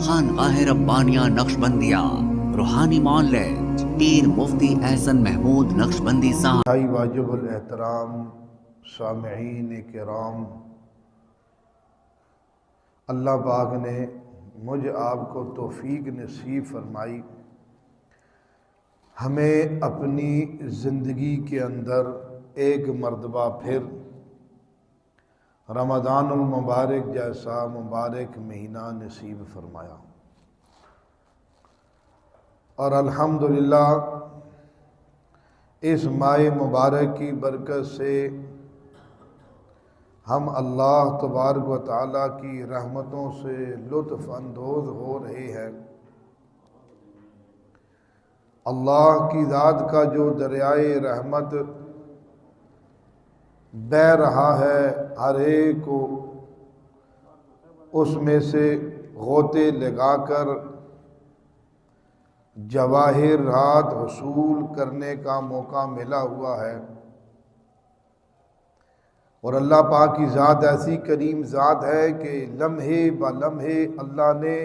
خانقاہ ربانیہ نقشبندیہ روحانی معالج پیر مفتی احسن محمود نقشبندی صاحب۔ واجب الاحترام سامعین کرام، اللہ پاک نے مجھ آپ کو توفیق نصیب فرمائی، ہمیں اپنی زندگی کے اندر ایک مرتبہ پھر رمضان المبارک جیسا مبارک مہینہ نصیب فرمایا، اور الحمدللہ اس ماہ مبارک کی برکت سے ہم اللہ تبارک و تعالیٰ کی رحمتوں سے لطف اندوز ہو رہے ہیں۔ اللہ کی ذات کا جو دریائے رحمت بہ رہا ہے، ہر ایک کو اس میں سے غوطے لگا کر جواہرات حصول کرنے کا موقع ملا ہوا ہے، اور اللہ پاک کی ذات ایسی کریم ذات ہے کہ لمحے با لمحے اللہ نے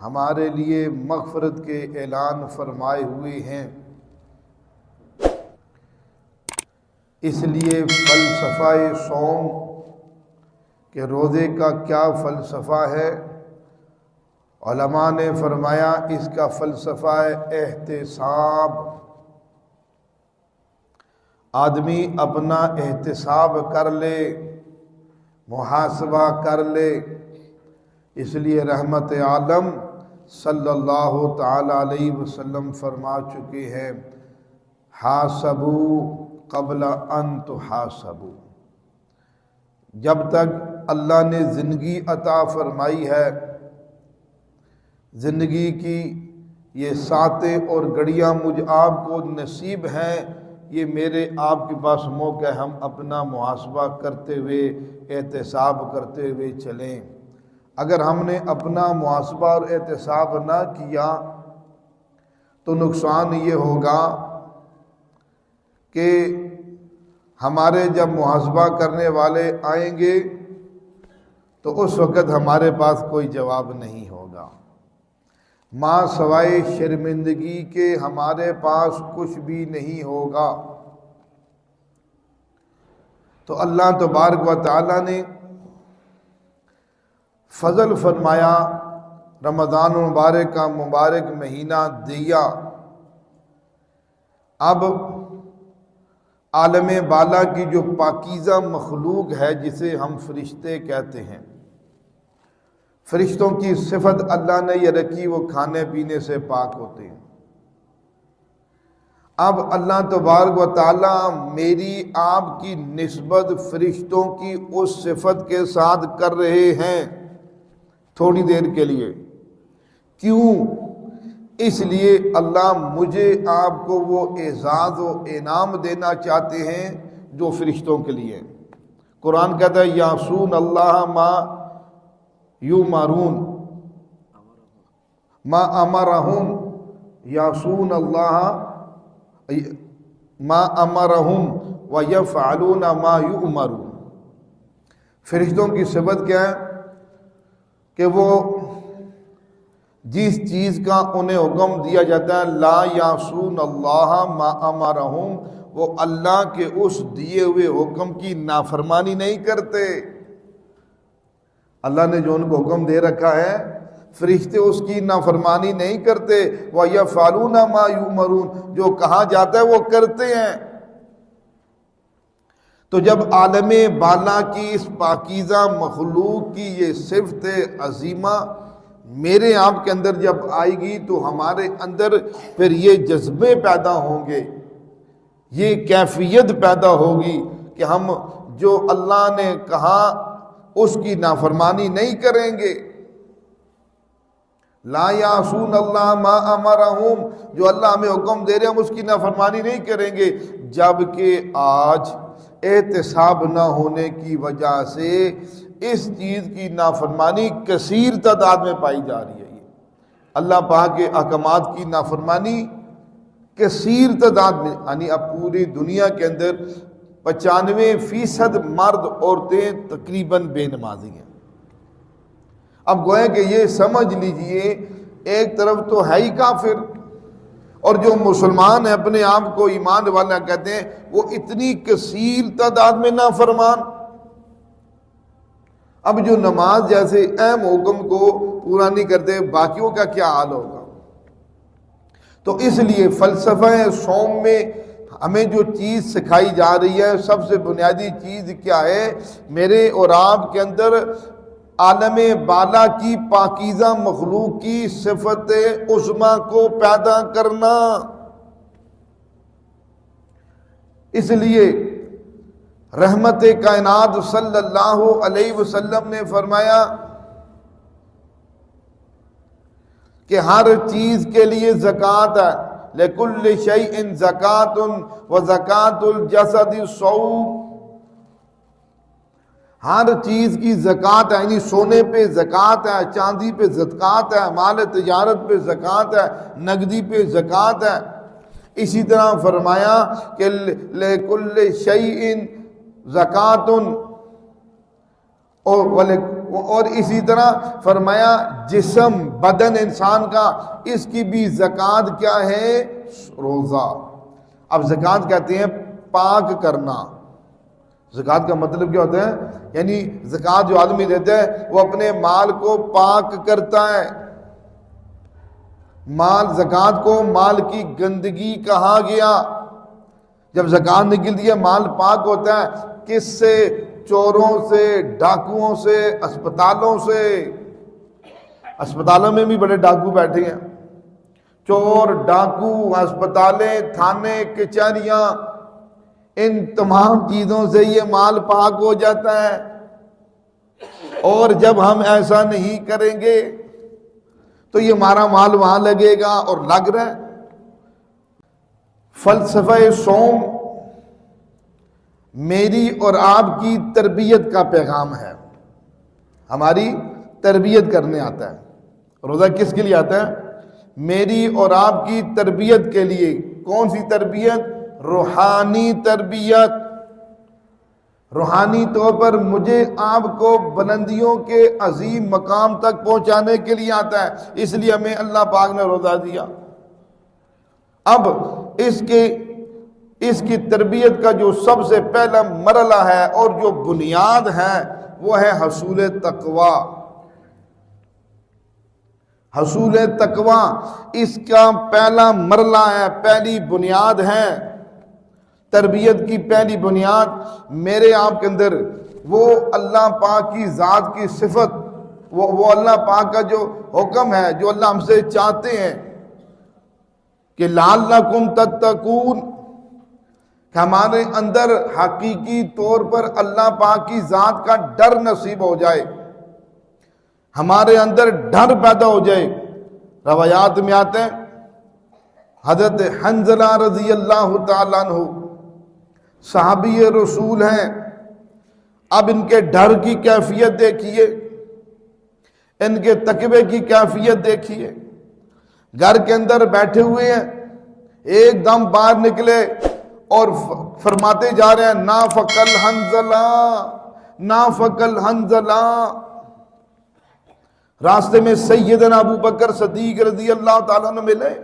ہمارے لیے مغفرت کے اعلان فرمائے ہوئے ہیں۔ اس لیے فلسفہ صوم کہ روزے کا کیا فلسفہ ہے، علماء نے فرمایا اس کا فلسفہ ہے احتساب۔ آدمی اپنا احتساب کر لے، محاسبہ کر لے، اس لیے رحمت عالم صلی اللہ تعالی علیہ وسلم فرما چکے ہیں، حاسبوا قبل ان تحاسبوا۔ جب تک اللہ نے زندگی عطا فرمائی ہے، زندگی کی یہ ساتیں اور گھڑیاں مجھ آپ کو نصیب ہیں، یہ میرے آپ کے پاس موقع ہے، ہم اپنا محاسبہ کرتے ہوئے احتساب کرتے ہوئے چلیں۔ اگر ہم نے اپنا محاسبہ اور احتساب نہ کیا تو نقصان یہ ہوگا کہ ہمارے جب محاسبہ کرنے والے آئیں گے تو اس وقت ہمارے پاس کوئی جواب نہیں ہوگا، ماں سوائے شرمندگی کے ہمارے پاس کچھ بھی نہیں ہوگا۔ تو اللہ تبارک و تعالیٰ نے فضل فرمایا، رمضان المبارک کا مبارک مہینہ دیا۔ اب عالم بالا کی جو پاکیزہ مخلوق ہے جسے ہم فرشتے کہتے ہیں، فرشتوں کی صفت اللہ نے یہ رکھی، وہ کھانے پینے سے پاک ہوتے ہیں۔ اب اللہ تبارک و تعالیٰ میری آپ کی نسبت فرشتوں کی اس صفت کے ساتھ کر رہے ہیں تھوڑی دیر کے لیے۔ کیوں؟ اس لیے اللہ مجھے آپ کو وہ اعزاز و انعام دینا چاہتے ہیں جو فرشتوں کے لیے۔ قرآن کہتا ہے یعصون اللہ ما یؤمرون ما امرہم، یعصون اللہ ما امرہم ویفعلون ما یؤمرون۔ فرشتوں کی صفت کیا ہے کہ وہ جس چیز کا انہیں حکم دیا جاتا ہے، لا یعصون اللہ ما امرہم، وہ اللہ کے اس دیے ہوئے حکم کی نافرمانی نہیں کرتے۔ اللہ نے جو ان کو حکم دے رکھا ہے، فرشتے اس کی نافرمانی نہیں کرتے۔ وَيَفْعَلُونَ مَا يُؤْمَرُونَ، جو کہا جاتا ہے وہ کرتے ہیں۔ تو جب عالم بالا کی اس پاکیزہ مخلوق کی یہ صفت عظیمہ میرے آپ کے اندر جب آئے گی تو ہمارے اندر پھر یہ جذبے پیدا ہوں گے، یہ کیفیت پیدا ہوگی کہ ہم جو اللہ نے کہا اس کی نافرمانی نہیں کریں گے۔ لا یعصون اللہ ما امرہم، جو اللہ ہمیں حکم دے رہے ہیں ہم اس کی نافرمانی نہیں کریں گے، جبکہ آج احتساب نہ ہونے کی وجہ سے اس چیز کی نافرمانی کثیر تعداد میں پائی جا رہی ہے۔ اللہ پاک کے احکامات کی نافرمانی کثیر تعداد میں، یعنی اب پوری دنیا کے اندر 95% مرد عورتیں تقریباً بے نمازی ہیں۔ اب گوئے کہ یہ سمجھ لیجئے ایک طرف تو ہے ہی کافر، اور جو مسلمان ہیں اپنے آپ کو ایمان والا کہتے ہیں وہ اتنی کثیر تعداد میں نافرمان۔ اب جو نماز جیسے اہم حکم کو پورا نہیں کرتے، باقیوں کا کیا حال ہوگا؟ تو اس لیے فلسفہ صوم میں ہمیں جو چیز سکھائی جا رہی ہے، سب سے بنیادی چیز کیا ہے؟ میرے اور آپ کے اندر عالم بالا کی پاکیزہ مخلوق کی صفت عظمی کو پیدا کرنا۔ اس لیے رحمت کائنات صلی اللہ علیہ وسلم نے فرمایا کہ ہر چیز کے لیے زکوٰۃ ہے، لکل شیء زکوٰۃ وزکوٰۃ الجسد الصوم، ہر چیز کی زکوٰۃ ہے، یعنی سونے پہ زکوٰۃ ہے، چاندی پہ زکوٰۃ ہے، مال تجارت پہ زکوٰۃ ہے، نقدی پہ زکوٰۃ ہے۔ اسی طرح فرمایا کہ لکل شیء زکوٰۃ، اور اسی طرح فرمایا جسم بدن انسان کا، اس کی بھی زکوٰۃ کیا ہے؟ روزہ۔ اب زکوٰۃ کہتے ہیں پاک کرنا۔ زکوٰۃ کا مطلب کیا ہوتا ہے؟ یعنی زکوٰۃ جو آدمی دیتا ہے وہ اپنے مال کو پاک کرتا ہے۔ مال، زکوٰۃ کو مال کی گندگی کہا گیا۔ جب زکوٰۃ نکلتی ہے مال پاک ہوتا ہے، کس سے؟ چوروں سے، ڈاکوؤں سے، اسپتالوں سے۔ اسپتالوں میں بھی بڑے ڈاکو بیٹھے ہیں، چور، ڈاکو، اسپتالیں، تھانے، کچہریاں، ان تمام چیزوں سے یہ مال پاک ہو جاتا ہے۔ اور جب ہم ایسا نہیں کریں گے تو یہ ہمارا مال وہاں لگے گا، اور لگ رہا ہے۔ فلسفہ صوم میری اور آپ کی تربیت کا پیغام ہے، ہماری تربیت کرنے آتا ہے۔ روزہ کس کے لیے آتا ہے؟ میری اور آپ کی تربیت کے لیے۔ کون سی تربیت؟ روحانی تربیت۔ روحانی طور پر مجھے آپ کو بلندیوں کے عظیم مقام تک پہنچانے کے لیے آتا ہے، اس لیے ہمیں اللہ پاک نے روزہ دیا۔ اب اس کی تربیت کا جو سب سے پہلا مرحلہ ہے اور جو بنیاد ہے وہ ہے حصول تقوی۔ حصول تقوی اس کا پہلا مرحلہ ہے، پہلی بنیاد ہے۔ تربیت کی پہلی بنیاد میرے آپ کے اندر وہ اللہ پاک کی ذات کی صفت، وہ اللہ پاک کا جو حکم ہے، جو اللہ ہم سے چاہتے ہیں کہ لعلکم تتقون، کہ ہمارے اندر حقیقی طور پر اللہ پاک کی ذات کا ڈر نصیب ہو جائے، ہمارے اندر ڈر پیدا ہو جائے۔ روایات میں آتے ہیں حضرت حنظلہ رضی اللہ تعالیٰ عنہ صحابی رسول ہیں، اب ان کے ڈر کی کیفیت دیکھیے، ان کے تقوی کی کیفیت دیکھیے۔ گھر کے اندر بیٹھے ہوئے ہیں، ایک دم باہر نکلے اور فرماتے جا رہے ہیں نافق الحنظلہ، نافق الحنظلہ۔ راستے میں سیدنا ابو بکر صدیق رضی اللہ تعالیٰ عنہ ملے،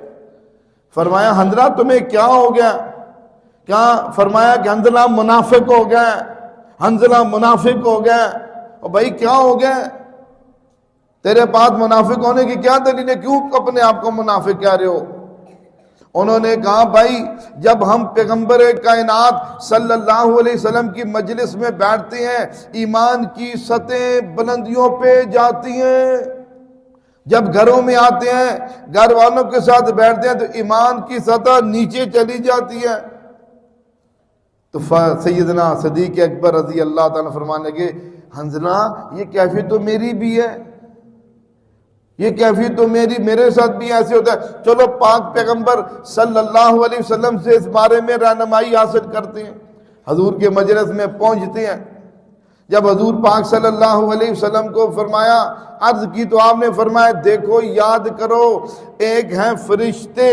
فرمایا حنظلہ تمہیں کیا ہو گیا؟ کیا؟ فرمایا کہ حنظلہ منافق ہو گیا، حنظلہ منافق ہو گیا۔ اور بھائی کیا ہو گیا؟ تیرے پاس منافق ہونے کی کیا دلیل ہے؟ کیوں اپنے آپ کو منافق کہہ رہے ہو؟ انہوں نے کہا بھائی جب ہم پیغمبر کائنات صلی اللہ علیہ وسلم کی مجلس میں بیٹھتے ہیں ایمان کی سطح بلندیوں پہ جاتی ہیں، جب گھروں میں آتے ہیں گھر والوں کے ساتھ بیٹھتے ہیں تو ایمان کی سطح نیچے چلی جاتی ہے۔ تو سیدنا صدیق اکبر رضی اللہ تعالیٰ فرمانے لگے حنظلہ یہ کیفیت تو میری بھی ہے، یہ کیفیت تو میرے ساتھ بھی ایسے ہوتا ہے، چلو پاک پیغمبر صلی اللہ علیہ وسلم سے اس بارے میں رہنمائی حاصل کرتے ہیں۔ حضور کے مجلس میں پہنچتے ہیں، جب حضور پاک صلی اللہ علیہ وسلم کو فرمایا، عرض کی تو آپ نے فرمایا دیکھو یاد کرو، ایک ہیں فرشتے،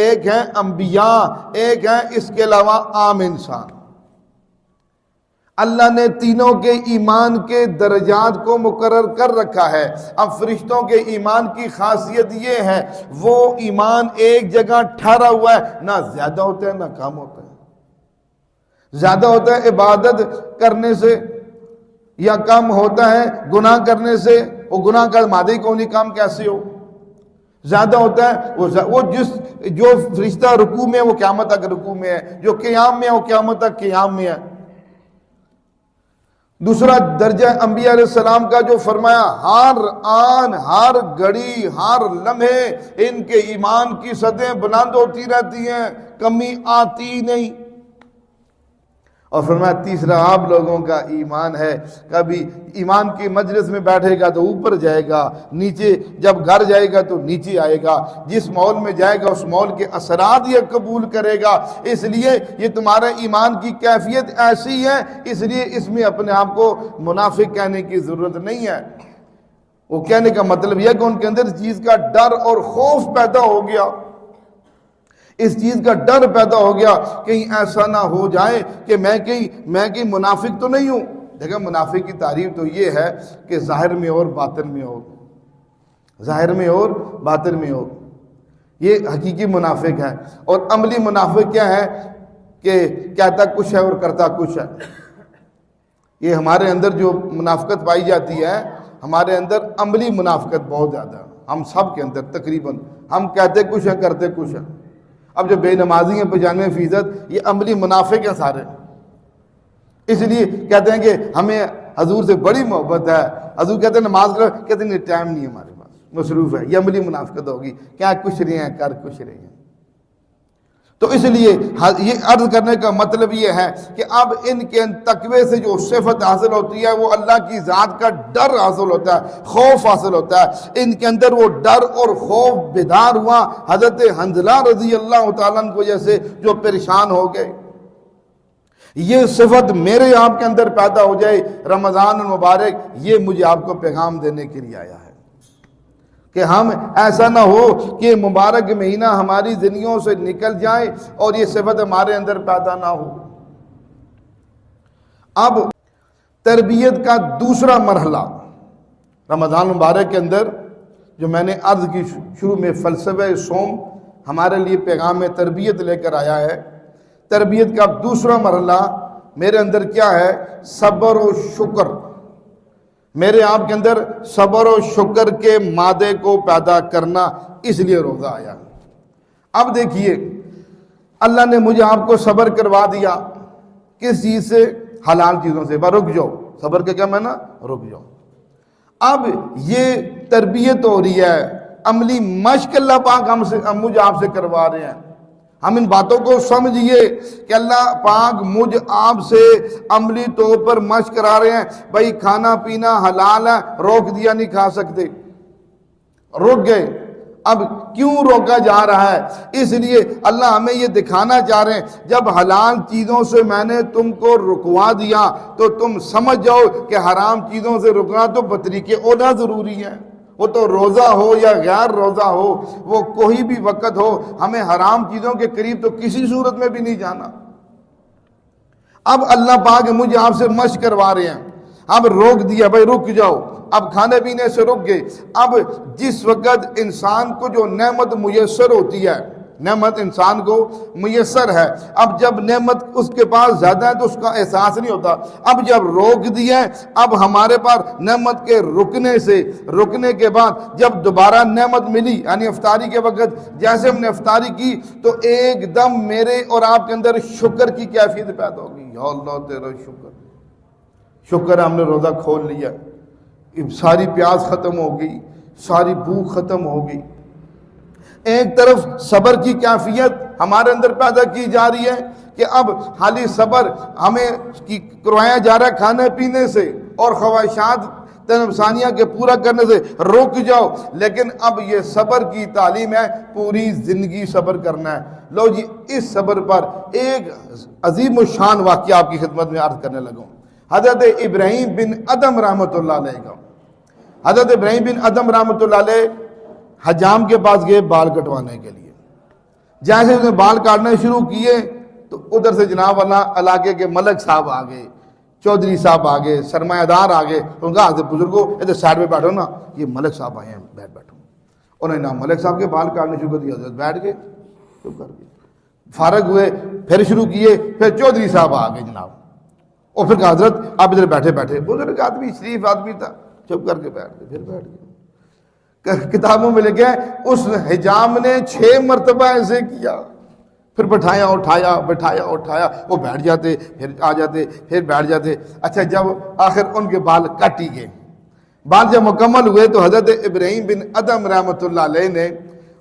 ایک ہیں انبیاء، ایک ہیں اس کے علاوہ عام انسان۔ اللہ نے تینوں کے ایمان کے درجات کو مقرر کر رکھا ہے۔ اب فرشتوں کے ایمان کی خاصیت یہ ہے، وہ ایمان ایک جگہ ٹھہرا ہوا ہے، نہ زیادہ ہوتا ہے نہ کم ہوتا ہے۔ زیادہ ہوتا ہے عبادت کرنے سے یا کم ہوتا ہے گناہ کرنے سے، وہ گناہ کا مادی کونی کام کیسے ہو؟ زیادہ ہوتا ہے وہ جو فرشتہ رکوع میں ہے وہ قیامت تک رکوع میں ہے، جو قیام میں ہے وہ قیامت تک قیام میں ہے۔ دوسرا درجہ انبیاء علیہ السلام کا جو فرمایا، ہر آن ہر گھڑی ہر لمحے ان کے ایمان کی سطحیں بلند ہوتی رہتی ہیں، کمی آتی نہیں۔ اور فرمایا تیسرا آپ لوگوں کا ایمان ہے، کبھی ایمان کی مجلس میں بیٹھے گا تو اوپر جائے گا، نیچے جب گھر جائے گا تو نیچے آئے گا، جس مال میں جائے گا اس مال کے اثرات یہ قبول کرے گا۔ اس لیے یہ تمہارا ایمان کی کیفیت ایسی ہے، اس لیے اس میں اپنے آپ کو منافق کہنے کی ضرورت نہیں ہے۔ وہ کہنے کا مطلب یہ کہ ان کے اندر اس چیز کا ڈر اور خوف پیدا ہو گیا، اس چیز کا ڈر پیدا ہو گیا کہیں ایسا نہ ہو جائے کہ میں کہیں منافق تو نہیں ہوں۔ دیکھیں منافق کی تعریف تو یہ ہے کہ ظاہر میں اور باطن میں ہو، ظاہر میں اور باطن میں ہو، یہ حقیقی منافق ہے۔ اور عملی منافق کیا ہے کہ کہتا کچھ ہے اور کرتا کچھ ہے۔ یہ ہمارے اندر جو منافقت پائی جاتی ہے، ہمارے اندر عملی منافقت بہت زیادہ ہے، ہم سب کے اندر تقریباً، ہم کہتے کچھ ہے کرتے کچھ ہے۔ اب جو بے نمازی ہیں 95% یہ عملی منافق ہیں سارے، اس لیے کہتے ہیں کہ ہمیں حضور سے بڑی محبت ہے، حضور کہتے ہیں نماز کرو، کہتے ہیں ٹائم نہیں ہے ہمارے پاس، مصروف ہے۔ یہ عملی منافقت ہوگی، کیا کچھ رہے ہیں کر کچھ رہے ہیں۔ تو اس لیے یہ عرض کرنے کا مطلب یہ ہے کہ اب ان کے تقوی سے جو صفت حاصل ہوتی ہے وہ اللہ کی ذات کا ڈر حاصل ہوتا ہے، خوف حاصل ہوتا ہے۔ ان کے اندر وہ ڈر اور خوف بیدار ہوا، حضرت حنظلہ رضی اللہ تعالیٰ عنہ کو جیسے جو پریشان ہو گئے۔ یہ صفت میرے آپ کے اندر پیدا ہو جائے، رمضان المبارک یہ مجھے آپ کو پیغام دینے کے لیے آیا ہے کہ ہم ایسا نہ ہو کہ مبارک مہینہ ہماری زندگیوں سے نکل جائے اور یہ صفت ہمارے اندر پیدا نہ ہو۔ اب تربیت کا دوسرا مرحلہ رمضان مبارک کے اندر جو میں نے عرض کی شروع میں، فلسفہ صوم ہمارے لیے پیغام تربیت لے کر آیا ہے۔ تربیت کا دوسرا مرحلہ میرے اندر کیا ہے؟ صبر و شکر۔ میرے آپ کے اندر صبر و شکر کے مادے کو پیدا کرنا، اس لیے روزہ آیا۔ اب دیکھیے اللہ نے مجھے آپ کو صبر کروا دیا، کس چیز سے؟ حلال چیزوں سے۔ رک جاؤ، صبر کا کیا معنی؟ رک جاؤ۔ اب یہ تربیت ہو رہی ہے، عملی مشق اللہ پاک مجھے آپ سے کروا رہے ہیں۔ ہم ان باتوں کو سمجھیے کہ اللہ پاک مجھ آپ سے عملی طور پر مشق کرا رہے ہیں۔ بھائی کھانا پینا حلال ہے، روک دیا نہیں کھا سکتے، رک گئے۔ اب کیوں روکا جا رہا ہے؟ اس لیے اللہ ہمیں یہ دکھانا چاہ رہے ہیں جب حلال چیزوں سے میں نے تم کو رکوا دیا تو تم سمجھ جاؤ کہ حرام چیزوں سے رکنا تو بطریقے اولا ضروری ہے۔ وہ تو روزہ ہو یا غیر روزہ ہو، وہ کوئی بھی وقت ہو، ہمیں حرام چیزوں کے قریب تو کسی صورت میں بھی نہیں جانا۔ اب اللہ پاک مجھے آپ سے مشق کروا رہے ہیں، اب روک دیا، بھائی رک جاؤ۔ اب کھانے پینے سے رک گئے۔ اب جس وقت انسان کو جو نعمت میسر ہوتی ہے، نعمت انسان کو میسر ہے، اب جب نعمت اس کے پاس زیادہ ہے تو اس کا احساس نہیں ہوتا۔ اب جب روک دیا ہے، اب ہمارے پاس نعمت کے رکنے کے بعد جب دوبارہ نعمت ملی، یعنی افطاری کے وقت جیسے ہم نے افطاری کی تو ایک دم میرے اور آپ کے اندر شکر کی کیفیت پیدا ہو گئی۔ یا اللہ تیرا شکر ہم نے روزہ کھول لیا، ساری پیاس ختم ہو گئی، ساری بھوک ختم ہو گئی۔ ایک طرف صبر کی کیفیت ہمارے اندر پیدا کی جا رہی ہے کہ اب حالی صبر ہمیں کروایا جا رہا ہے کھانے پینے سے اور خواہشات نفسانیہ کے پورا کرنے سے، رک جاؤ۔ لیکن اب یہ صبر کی تعلیم ہے، پوری زندگی صبر کرنا ہے۔ لو جی، اس صبر پر ایک عظیم الشان واقعہ آپ کی خدمت میں عرض کرنے لگا ہوں۔ حضرت ابراہیم بن ادم رحمۃ اللہ علیہ کا، حضرت ابراہیم بن ادم رحمۃ اللہ علیہ حجام کے پاس گئے بال کٹوانے کے لیے۔ جیسے انہیں بال کاٹنے شروع کیے تو ادھر سے جناب والا علاقے کے ملک صاحب آ گئے چودھری صاحب آگے، سرمایہ دار آگے، ان کا حضرت بزرگوں ادھر سائڈ میں بیٹھو نا، یہ ملک صاحب آئے ہیں، بیٹھو. انہوں نے ملک صاحب کے بال کاٹنے شروع کر دیا، حضرت بیٹھ گئے، چپ کر گئے. فارغ ہوئے، پھر شروع کیے، پھر چودھری صاحب آگے جناب، اور پھر کہا حضرت آپ ادھر بیٹھے بیٹھے. بزرگ آدمی، شریف آدمی تھا، چپ کر کے بیٹھ گئے، پھر بیٹھ گئے. کتابوں میں لکھا ہے اس حجام نے 6 مرتبہ ایسے کیا، پھر بٹھایا اٹھایا، بٹھایا اٹھایا، وہ بیٹھ جاتے، پھر آ جاتے، پھر بیٹھ جاتے. اچھا جب آخر ان کے بال کٹ ہی گئے، بال جب مکمل ہوئے تو حضرت ابراہیم بن ادم رحمۃ اللہ علیہ نے،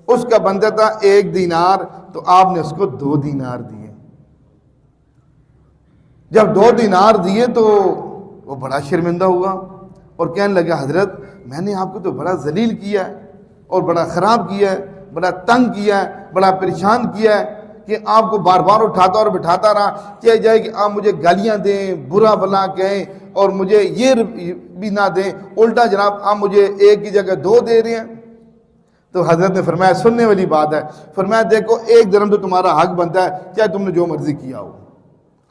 اس کا بندہ تھا 1 دینار، تو آپ نے اس کو 2 دینار دیے. جب 2 دینار دیے تو وہ بڑا شرمندہ ہوا اور کہنے لگا حضرت میں نے آپ کو تو بڑا ذلیل کیا ہے اور بڑا خراب کیا ہے، بڑا تنگ کیا ہے، بڑا پریشان کیا ہے کہ آپ کو بار بار اٹھاتا اور بٹھاتا رہا. چاہے جائے کہ آپ مجھے گالیاں دیں، برا بلا کہیں اور مجھے یہ بھی نہ دیں، الٹا جناب آپ مجھے 1 کی جگہ 2 دے رہے ہیں. تو حضرت نے فرمایا سننے والی بات ہے، فرمایا دیکھو 1 درہم تو تمہارا حق بنتا ہے، چاہے تم نے جو مرضی کیا ہو،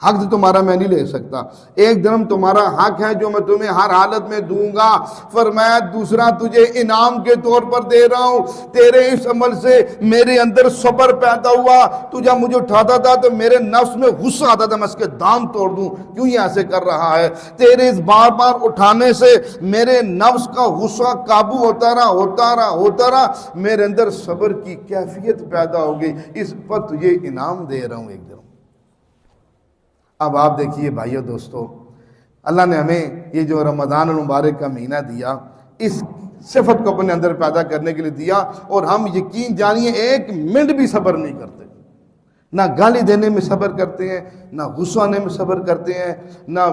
حق تو تمہارا میں نہیں لے سکتا. 1 درہم تمہارا حق ہے جو میں تمہیں ہر حالت میں دوں گا. فرمایا دوسرا تجھے انعام کے طور پر دے رہا ہوں، تیرے اس عمل سے میرے اندر صبر پیدا ہوا. تو جب مجھے اٹھاتا تھا تو میرے نفس میں غصہ آتا تھا، میں اس کے دام توڑ دوں، کیوں یہ ایسے کر رہا ہے. تیرے اس بار بار اٹھانے سے میرے نفس کا غصہ قابو ہوتا رہا، میرے اندر صبر کی کیفیت پیدا ہو گئی، اس پر تجھے انعام دے رہا ہوں 1 درہم. اب آپ دیکھیے بھائیو دوستو، اللہ نے ہمیں یہ جو رمضان المبارک کا مہینہ دیا، اس صفت کو اپنے اندر پیدا کرنے کے لیے دیا، اور ہم یقین جانیے 1 منٹ بھی صبر نہیں کرتے. نہ گالی دینے میں صبر کرتے ہیں، نہ غصہ آنے میں صبر کرتے ہیں، نہ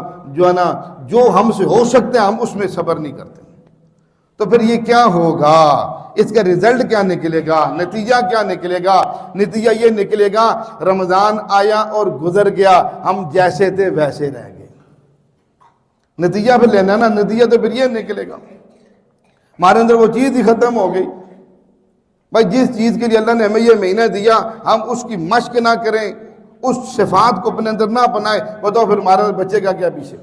جو ہم سے ہو سکتے ہیں ہم اس میں صبر نہیں کرتے. تو پھر یہ کیا ہوگا، اس کا رزلٹ کیا نکلے گا، نتیجہ کیا نکلے گا؟ نتیجہ یہ نکلے گا رمضان آیا اور گزر گیا، ہم جیسے تھے ویسے رہ گئے. نتیجہ پھر لینا نا، نتیجہ تو پھر یہ نکلے گا ہمارے اندر وہ چیز ہی ختم ہو گئی. بھائی جس چیز کے لیے اللہ نے ہمیں یہ مہینہ دیا ہم اس کی مشق نہ کریں، اس صفات کو اپنے اندر نہ اپنائیں، بتاؤ پھر ہمارا بچے کا کیا پیچھے.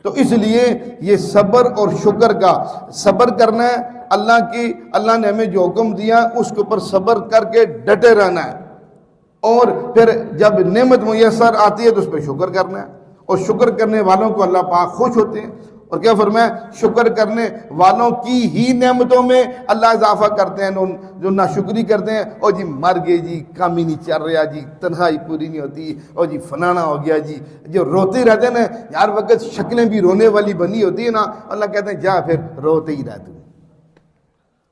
تو اس لیے یہ صبر اور شکر کا، صبر کرنا ہے اللہ نے ہمیں جو حکم دیا اس کے اوپر صبر کر کے ڈٹے رہنا ہے، اور پھر جب نعمت میسر آتی ہے تو اس پہ شکر کرنا ہے، اور شکر کرنے والوں کو اللہ پاک خوش ہوتے ہیں. اور کیا فرمایا، شکر کرنے والوں کی ہی نعمتوں میں اللہ اضافہ کرتے ہیں، جو ناشکری کرتے ہیں اور جی مر گئے جی، کام ہی نہیں چل رہا جی، تنہائی پوری نہیں ہوتی، اور جی فلانا ہو گیا جی، جو روتے رہتے ہیں نا ہر وقت، شکلیں بھی رونے والی بنی ہوتی ہے نا، اللہ کہتے ہیں جا پھر روتے ہی رہتے.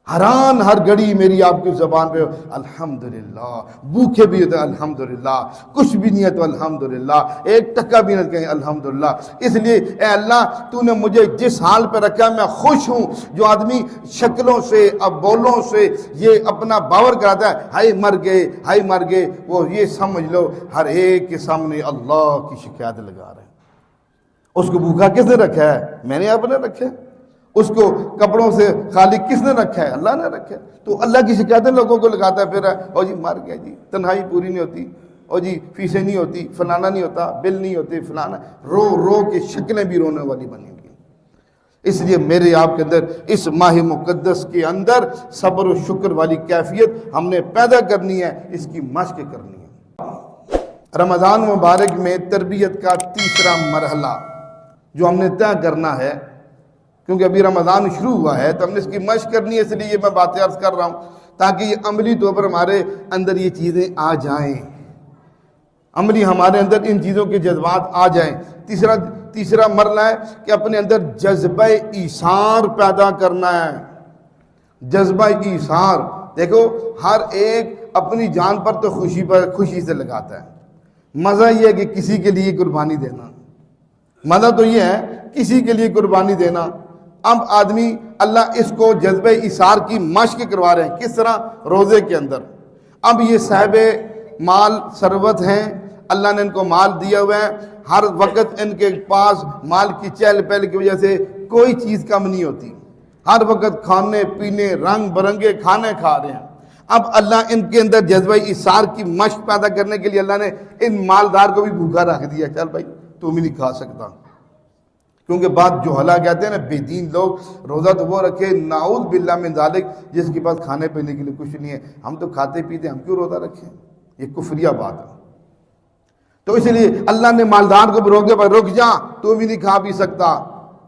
حیران ہر گھڑی میری آپ کی زبان پہ الحمدللہ، بھوکے بھی ہوتے ہیں الحمدللہ، کچھ بھی نہیں ہے تو الحمدللہ، 1 ٹکا بھی نہ کہیں الحمدللہ. اس لیے اے اللہ تو نے مجھے جس حال پہ رکھا میں خوش ہوں. جو آدمی شکلوں سے، بولوں سے یہ اپنا باور کراتا ہے ہائے مر گئے، وہ یہ سمجھ لو ہر ایک کے سامنے اللہ کی شکایت لگا رہے ہیں. اس کو بھوکا کس نے رکھا ہے؟ میں نے، آپ نے رکھا ہے. اس کو کپڑوں سے خالی کس نے رکھا ہے؟ اللہ نے رکھا ہے. تو اللہ کی شکایتیں لوگوں کو لگاتا ہے پھر، اور جی مر گیا جی، تنہائی پوری نہیں ہوتی، اور جی فیسیں نہیں ہوتی، فلانا نہیں ہوتا، بل نہیں ہوتے، فلانا، رو کے شکلیں بھی رونے والی بنی ہوئی. اس لیے میرے آپ کے اندر اس ماہ مقدس کے اندر صبر و شکر والی کیفیت ہم نے پیدا کرنی ہے، اس کی مشق کرنی ہے. رمضان مبارک میں تربیت کا 3 مرحلہ جو ہم نے طے کرنا ہے، کیونکہ ابھی رمضان شروع ہوا ہے تو ہم نے اس کی مشق کرنی ہے، اس لیے یہ میں باتیں عرض کر رہا ہوں تاکہ یہ عملی طور پر ہمارے اندر یہ چیزیں آ جائیں، عملی ہمارے اندر ان چیزوں کے جذبات آ جائیں. تیسرا مرحلہ ہے کہ اپنے اندر جذبہ ایثار پیدا کرنا ہے. جذبہ ایثار، دیکھو ہر ایک اپنی جان پر تو خوشی سے لگاتا ہے. مزہ یہ ہے کہ کسی کے لیے قربانی دینا، مزہ تو یہ ہے کسی کے لیے قربانی دینا. اب آدمی اللہ اس کو جذبہ ایثار کی مشق کروا رہے ہیں. کس طرح؟ روزے کے اندر. اب یہ صاحب مال ثروت ہیں، اللہ نے ان کو مال دیا ہوا ہے، ہر وقت ان کے پاس مال کی چہل پہل کی وجہ سے کوئی چیز کم نہیں ہوتی، ہر وقت کھانے پینے رنگ برنگے کھانے کھا رہے ہیں. اب اللہ ان کے اندر جذبہ ایثار کی مشق پیدا کرنے کے لیے اللہ نے ان مالدار کو بھی بھوکا رکھ دیا. چل بھائی تم ہی نہیں کھا سکتا، کیونکہ بات جو حلا کہتے ہیں نا بے دین لوگ، روزہ تو وہ رکھے نعوذ باللہ من ذالک جس کے پاس کھانے پینے کے لیے کچھ نہیں ہے، ہم تو کھاتے پیتے، ہم کیوں روزہ رکھیں؟ یہ کفریہ بات ہے۔ تو اس لیے اللہ نے مالدار کو بھی روکے، پر رک جا، تو بھی نہیں کھا پی سکتا۔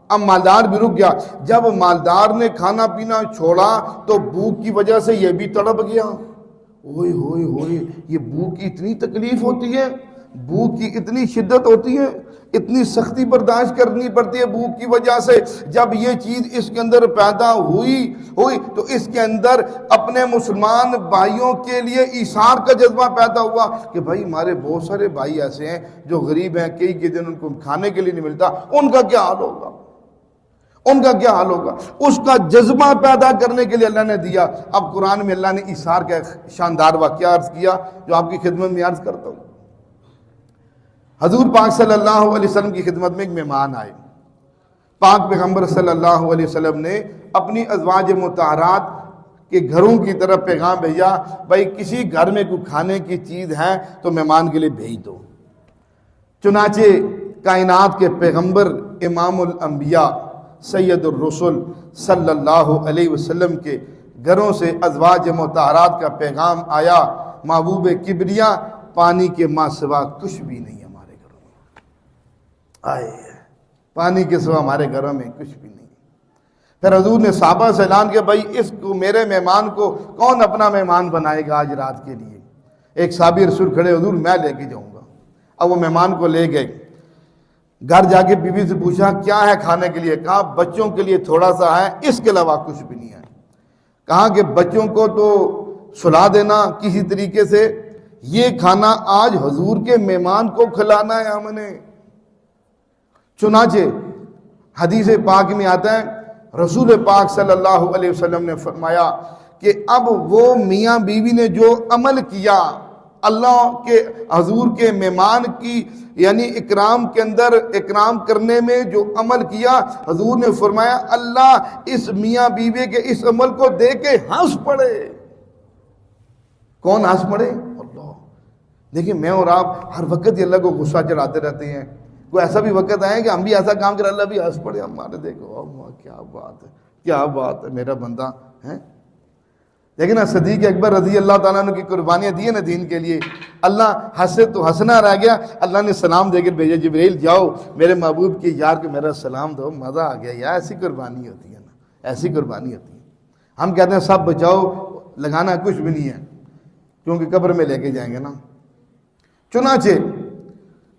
اب مالدار بھی رک گیا، جب مالدار نے کھانا پینا چھوڑا تو بھوک کی وجہ سے یہ بھی تڑپ گیا۔ اوئے ہوئے ہوئے، یہ بھوک کی اتنی تکلیف ہوتی ہے، بھوک کی اتنی شدت ہوتی ہے، اتنی سختی برداشت کرنی پڑتی ہے بھوک کی وجہ سے۔ جب یہ چیز اس کے اندر پیدا ہوئی تو اس کے اندر اپنے مسلمان بھائیوں کے لیے ایثار کا جذبہ پیدا ہوا کہ بھائی ہمارے بہت سارے بھائی ایسے ہیں جو غریب ہیں، کئی دن ان کو کھانے کے لیے نہیں ملتا، ان کا کیا حال ہوگا، ان کا کیا حال ہوگا۔ اس کا جذبہ پیدا کرنے کے لیے اللہ نے دیا۔ اب قرآن میں اللہ نے ایثار کا ایک شاندار واقعہ عرض کیا جو آپ کی خدمت میں عرض کرتا ہوں۔ حضور پاک صلی اللہ علیہ وسلم کی خدمت میں ایک مہمان آئے۔ پاک پیغمبر صلی اللہ علیہ وسلم نے اپنی ازواج مطہرات کے گھروں کی طرف پیغام بھیجا، بھائی کسی گھر میں کوئی کھانے کی چیز ہے تو مہمان کے لیے بھیج دو۔ چنانچہ کائنات کے پیغمبر امام الانبیاء سید الرسل صلی اللہ علیہ وسلم کے گھروں سے ازواج مطہرات کا پیغام آیا، محبوب کبریا پانی کے ماں سوا کچھ بھی نہیں ہمارے گھروں میں، آئے پانی کے سوا ہمارے گھروں میں کچھ بھی نہیں۔ پھر حضور نے صحابہ سے اعلان کیا، بھائی اس کو میرے مہمان کو کون اپنا مہمان بنائے گا آج رات کے لیے؟ ایک صحابی رسول کھڑے، حضور میں لے کے جاؤں گا۔ اب وہ مہمان کو لے گئے، گھر جا کے بیوی سے پوچھا کیا ہے کھانے کے لیے؟ کہا بچوں کے لیے تھوڑا سا ہے، اس کے علاوہ کچھ بھی نہیں ہے۔ کہا کہ بچوں کو تو سلا دینا کسی طریقے سے، یہ کھانا آج حضور کے مہمان کو کھلانا ہے ہم نے۔ چنانچہ حدیث پاک میں آتا ہے رسول پاک صلی اللہ علیہ وسلم نے فرمایا کہ اب وہ میاں بیوی نے جو عمل کیا اللہ کے حضور کے مہمان کی یعنی اکرام کے اندر اکرام کرنے میں جو عمل کیا، حضور نے فرمایا اللہ اس میاں بیوی کے اس عمل کو دیکھ کے ہنس پڑے۔ کون ہنس پڑے؟ اللہ۔ دیکھیں میں اور آپ ہر وقت اللہ کو غصہ چڑھاتے رہتے ہیں، کوئی ایسا بھی وقت آئے کہ ہم بھی ایسا کام کریں اللہ بھی ہنس پڑے ہمارے، دیکھو کیا بات ہے، کیا بات ہے میرا بندہ ہے۔ لیکن صدیق اکبر رضی اللہ تعالیٰ عنہ کی قربانیاں دی نا دین کے لیے، اللہ ہنسے تو ہنسنا رہ گیا، اللہ نے سلام دے کر بھیجا جبریل جاؤ میرے محبوب کی یار کو میرا سلام دو، مزہ آ گیا یار، ایسی قربانی ہوتی ہے نا، ایسی قربانی ہوتی ہے۔ ہم کہتے ہیں سب بچاؤ، لگانا کچھ بھی نہیں ہے کیونکہ قبر میں لے کے جائیں گے نا۔ چنانچہ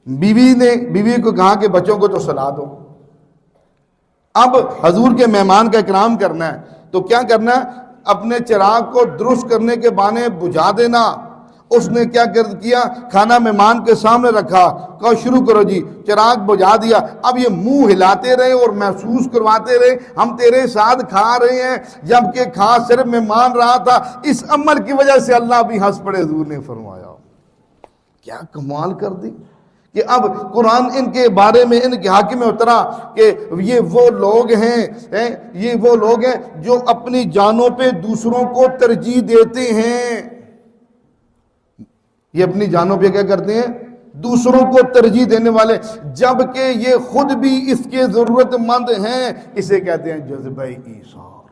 بیوی نے بیوی کو کہا کہ بچوں کو تو سلا دو۔ اب حضور کے مہمان کا اکرام کرنا ہے تو کیا کرنا ہے؟ اپنے چراغ کو درست کرنے کے بہانے بجھا دینا۔ اس نے کیا کیا؟ کھانا مہمان کے سامنے رکھا، کہا شروع کرو جی، چراغ بجھا دیا۔ اب یہ منہ ہلاتے رہے اور محسوس کرواتے رہے ہم تیرے ساتھ کھا رہے ہیں، جبکہ کھا صرف مہمان رہا تھا۔ اس عمل کی وجہ سے اللہ بھی ہنس پڑے۔ حضور نے فرمایا کیا کمال کر دی کہ اب قرآن ان کے بارے میں ان کے حق میں اترا کہ یہ وہ لوگ ہیں جو اپنی جانوں پہ دوسروں کو ترجیح دیتے ہیں۔ یہ اپنی جانوں پہ کیا کرتے ہیں؟ دوسروں کو ترجیح دینے والے، جبکہ یہ خود بھی اس کے ضرورت مند ہیں۔ اسے کہتے ہیں جذبہ ایثار۔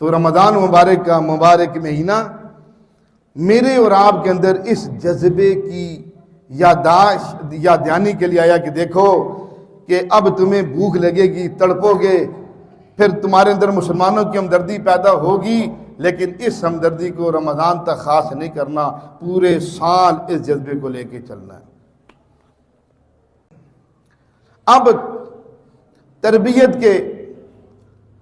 تو رمضان مبارک کا مبارک مہینہ میرے اور آپ کے اندر اس جذبے کی یاددہانی کے لیے آیا کہ دیکھو کہ اب تمہیں بھوک لگے گی، تڑپو گے، پھر تمہارے اندر مسلمانوں کی ہمدردی پیدا ہوگی، لیکن اس ہمدردی کو رمضان تک خاص نہیں کرنا، پورے سال اس جذبے کو لے کے چلنا ہے۔ اب تربیت کے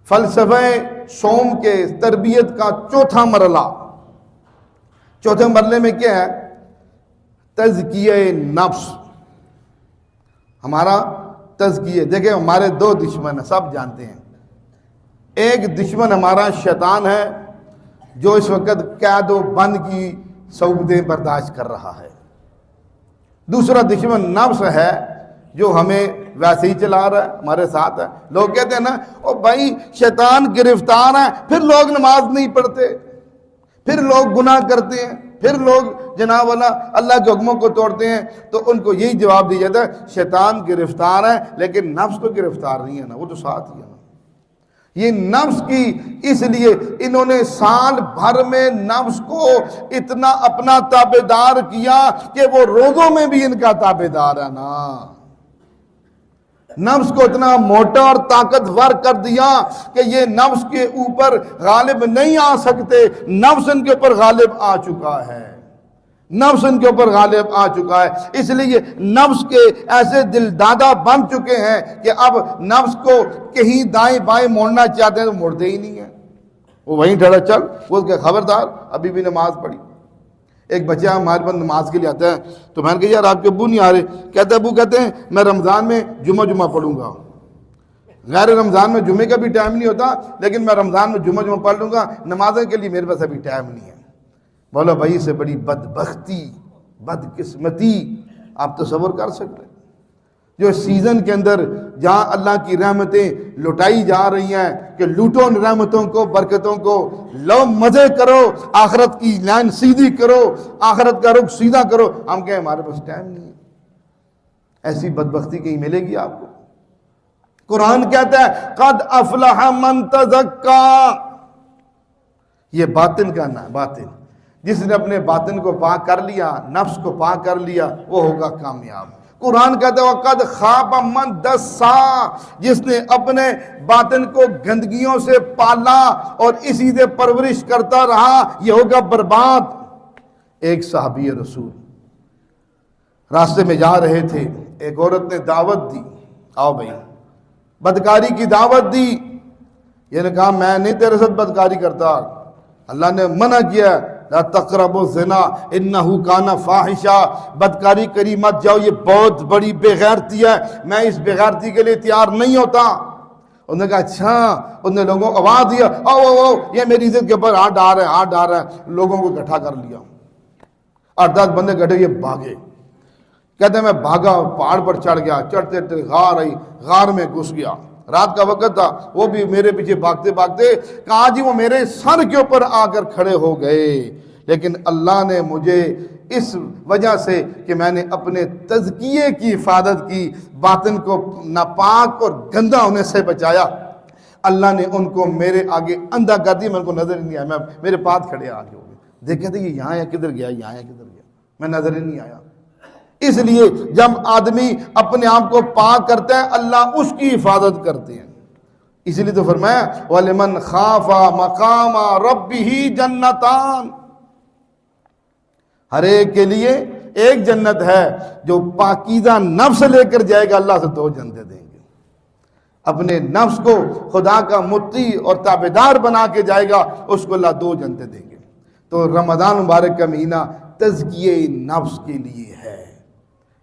فلسفہ صوم کے تربیت کا چوتھا مرحلے میں کیا ہے؟ تزکیہ نفس۔ ہمارا تزکیہ، دیکھیں ہمارے دو دشمن ہیں، سب جانتے ہیں۔ ایک دشمن ہمارا شیطان ہے جو اس وقت قید و بند کی صعوبتیں برداشت کر رہا ہے۔ دوسرا دشمن نفس ہے جو ہمیں ویسے ہی چلا رہا ہے، ہمارے ساتھ ہے۔ لوگ کہتے ہیں نا او بھائی شیطان گرفتار ہے، پھر لوگ نماز نہیں پڑھتے، پھر لوگ گناہ کرتے ہیں، پھر لوگ جناب والا اللہ کے حکموں کو توڑتے ہیں تو ان کو یہی جواب دیا جاتا ہے شیطان گرفتار ہے لیکن نفس تو گرفتار نہیں ہے نا، وہ تو ساتھ ہی ہے نا۔ یہ نفس کی اس لیے انہوں نے سال بھر میں نفس کو اتنا اپنا تابع دار کیا کہ وہ روزوں میں بھی ان کا تابع دار ہے نا۔ نفس کو اتنا موٹا اور طاقتور کر دیا کہ یہ نفس کے اوپر غالب نہیں آ سکتے، نفس ان کے اوپر غالب آ چکا ہے، نفس ان کے اوپر غالب آ چکا ہے۔ اس لیے نفس کے ایسے دل دادا بن چکے ہیں کہ اب نفس کو کہیں دائیں بائیں موڑنا چاہتے ہیں تو موڑتے ہی نہیں ہیں، وہ وہیں ٹھڑا چل، وہ کہ خبردار ابھی بھی نماز پڑھی۔ ایک بچہ ہمارے پاس نماز کے لیے آتا ہے تو میں نے کہا یار آپ کے ابو نہیں آ رہے؟ کہتے ابو کہتے ہیں میں رمضان میں جمعہ پڑھوں گا، غیر رمضان میں جمعے کا بھی ٹائم نہیں ہوتا لیکن میں رمضان میں جمعہ پڑھ لوں گا، نمازوں کے لیے میرے پاس ابھی ٹائم نہیں ہے۔ بولو بھائی سے بڑی بدبختی بدقسمتی آپ تصور کر سکتے ہیں؟ جو سیزن کے اندر جہاں اللہ کی رحمتیں لٹائی جا رہی ہیں کہ لوٹو ان رحمتوں کو برکتوں کو، لو مزے کرو، آخرت کی لائن سیدھی کرو، آخرت کا رخ سیدھا کرو، ہم کہیں ہمارے پاس ٹائم نہیں ہے۔ ایسی بدبختی کہیں ملے گی آپ کو؟ قرآن کہتا ہے قد افلح من تزکا، یہ باطن کا نا باطن، جس نے اپنے باطن کو پاک کر لیا، نفس کو پاک کر لیا، وہ ہوگا کامیاب۔ قرآن کہتا ہے وَقَدْ خَابَ مَنْ دَسَّا، جس نے اپنے باطن کو گندگیوں سے پالا اور اسی سے پرورش کرتا رہا، یہ ہوگا برباد۔ ایک صحابی رسول راستے میں جا رہے تھے، ایک عورت نے دعوت دی، آؤ بھائی، بدکاری کی دعوت دی۔ یہ نے کہا میں نہیں تیرے ساتھ بدکاری کرتا، اللہ نے منع کیا لا تقربوا الزنا انہ کان فاحشہ، بدکاری کری مت جاؤ، یہ بہت بڑی بے غیرتی ہے، میں اس بے غیرتی کے لیے تیار نہیں ہوتا۔ انہوں نے کہا اچھا، انہوں نے لوگوں کو آواز دیا او او او، یہ میری عزت کے اوپر ہاتھ ڈال رہا ہے، ہاتھ ڈال رہا ہے، لوگوں کو اکٹھا کر لیا، 8-10 بندے اکٹھے، یہ بھاگے۔ کہتے ہیں میں بھاگا، پہاڑ پر چڑھ گیا، چڑھتے چڑھتے غار آئی، غار میں گھس گیا، رات کا وقت تھا، وہ بھی میرے پیچھے بھاگتے بھاگتے، کہا جی وہ میرے سر کے اوپر آ کر کھڑے ہو گئے، لیکن اللہ نے مجھے اس وجہ سے کہ میں نے اپنے تزکیے کی حفاظت کی، باطن کو ناپاک اور گندا ہونے سے بچایا، اللہ نے ان کو میرے آگے اندھا کر دی، میں ان کو نظر ہی نہیں آیا، میں میرے پاس کھڑے آگے ہو گئے، دیکھے تھے یہ یہاں ہے کدھر گیا، یہاں ہے کدھر گیا، میں نظر ہی نہیں آیا۔ اس لیے جب آدمی اپنے آپ کو پاک کرتا ہے اللہ اس کی حفاظت کرتے ہیں۔ اس لیے تو فرمایا وَلِمَنْ خَافَ مَقَامَ رَبِّهِ جَنَّتَانِ، ہر ایک کے لیے ایک جنت ہے، جو پاکیزہ نفس لے کر جائے گا اللہ سے 2 جنتیں دیں گے، اپنے نفس کو خدا کا مطیع اور تابعدار بنا کے جائے گا اس کو اللہ 2 جنتیں دیں گے۔ تو رمضان مبارک کا مہینہ تزکیے نفس کے لیے ہے،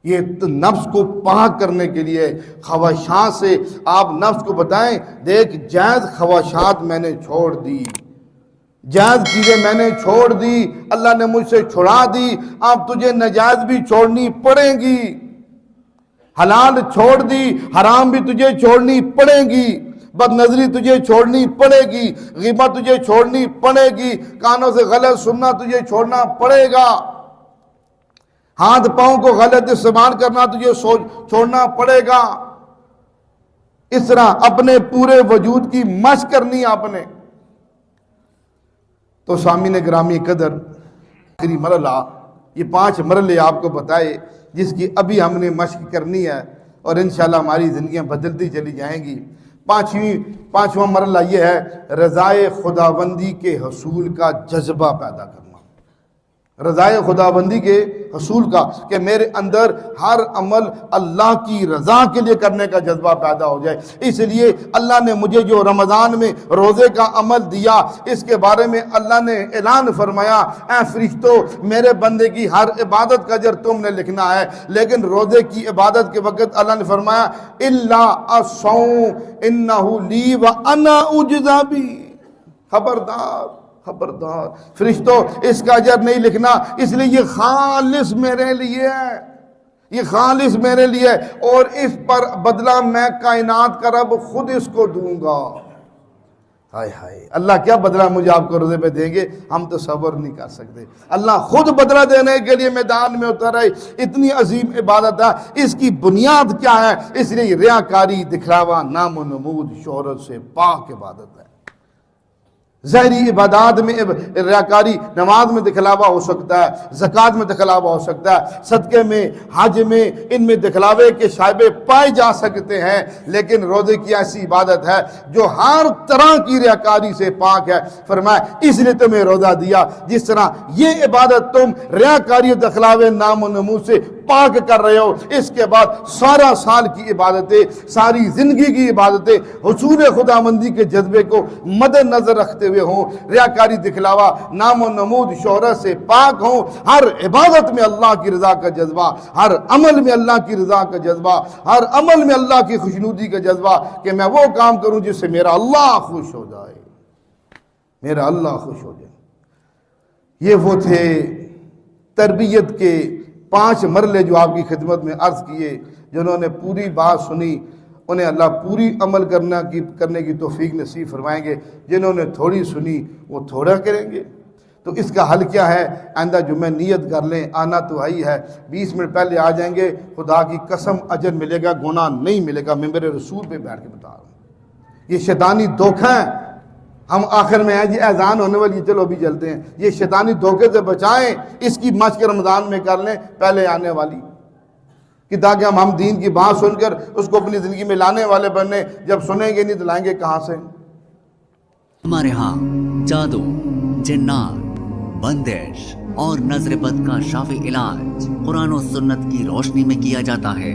یہ نفس کو پاک کرنے کے لیے، خواہشات سے آپ نفس کو بتائیں دیکھ جائز خواہشات میں نے چھوڑ دی، جائز چیزیں میں نے چھوڑ دی، اللہ نے مجھ سے چھڑا دی، اب تجھے ناجائز بھی چھوڑنی پڑیں گی، حلال چھوڑ دی، حرام بھی تجھے چھوڑنی پڑے گی، بد نظری تجھے چھوڑنی پڑے گی، غیبت تجھے چھوڑنی پڑے گی، کانوں سے غلط سننا تجھے چھوڑنا پڑے گا، ہاتھ پاؤں کو غلط استعمال کرنا تجھے چھوڑنا پڑے گا۔ اس طرح اپنے پورے وجود کی مشق کرنی آپ نے۔ تو سامعین گرامی قدر، آخری مرحلہ، یہ 5 مرحلے آپ کو بتائے جس کی ابھی ہم نے مشق کرنی ہے اور انشاءاللہ ہماری زندگیاں بدلتی چلی جائیں گی۔ پانچواں مرحلہ یہ ہے رضائے خداوندی کے حصول کا جذبہ پیدا کرنا، رضائے خداوندی کے حصول کا، کہ میرے اندر ہر عمل اللہ کی رضا کے لیے کرنے کا جذبہ پیدا ہو جائے۔ اس لیے اللہ نے مجھے جو رمضان میں روزے کا عمل دیا، اس کے بارے میں اللہ نے اعلان فرمایا اے فرشتوں، میرے بندے کی ہر عبادت کا اجر تم نے لکھنا ہے، لیکن روزے کی عبادت کے وقت اللہ نے فرمایا الا الصوم انہ لی وانا اجزی بہ، خبردار فرشتوں، اس کا اجر نہیں لکھنا، اس لیے یہ خالص میرے لیے ہے، یہ خالص میرے لیے، اور اس پر بدلہ میں کائنات کا رب خود اس کو دوں گا۔ ہائے ہائے، اللہ کیا بدلہ مجھے آپ کو روزے پہ دیں گے، ہم تو صبر نہیں کر سکتے۔ اللہ خود بدلہ دینے کے لیے میدان میں اتر آئے۔ اتنی عظیم عبادت ہے، اس کی بنیاد کیا ہے؟ اس لیے ریاکاری، دکھلاوا، نام و نمود، شہرت سے پاک عبادت ہے۔ ظاہری عبادات میں ریاکاری، نماز میں دکھلاوا ہو سکتا ہے، زکوٰۃ میں دکھلاوا ہو سکتا ہے، صدقے میں، حج میں، ان میں دکھلاوے کے شائبے پائے جا سکتے ہیں، لیکن روزے کی ایسی عبادت ہے جو ہر طرح کی ریاکاری سے پاک ہے۔ فرمایا اس لیے تمہیں روزہ دیا، جس طرح یہ عبادت تم ریاکاری، دکھلاوے، نام و نمود سے پاک کر رہے ہو، اس کے بعد سارا سال کی عبادتیں، ساری زندگی کی عبادتیں حضور خداوندی کے جذبے کو مد نظر رکھتے ہوئے ہوں، ریاکاری، دکھلاوا، نام و نمود، شہرت سے پاک ہوں۔ ہر عبادت میں اللہ کی رضا کا جذبہ، ہر عمل میں اللہ کی رضا کا جذبہ، ہر عمل میں اللہ کی خوشنودی کا جذبہ، کہ میں وہ کام کروں جس سے میرا اللہ خوش ہو جائے، میرا اللہ خوش ہو جائے۔ یہ وہ تھے تربیت کے 5 مرحلے جو آپ کی خدمت میں عرض کیے۔ جنہوں نے پوری بات سنی انہیں اللہ پوری عمل کرنے کی توفیق نصیب فرمائیں گے، جنہوں نے تھوڑی سنی وہ تھوڑا کریں گے۔ تو اس کا حل کیا ہے؟ آئندہ جمعہ نیت کر لیں، آنا تو آئی ہے، 20 منٹ پہلے آ جائیں گے، خدا کی قسم اجر ملے گا، گناہ نہیں ملے گا۔ ممبر رسول پہ بیٹھ کے بتا رہا ہوں، یہ شیطانی دھوکہ ہے۔ ہم آخر میں ہیں جی اذان ہونے والی، چلو ابھی چلتے ہیں، یہ شیطانی دھوکے سے بچائیں، اس کی مشق رمضان میں کر لیں پہلے آنے والی، کہ تاکہ ہم دین کی بات سن کر اس کو اپنی زندگی میں لانے والے بننے۔ جب سنیں گے نہیں تو لائیں گے کہاں سے؟ ہمارے ہاں جادو، جنات، بندش اور نظر بد کا شافی علاج قرآن و سنت کی روشنی میں کیا جاتا ہے۔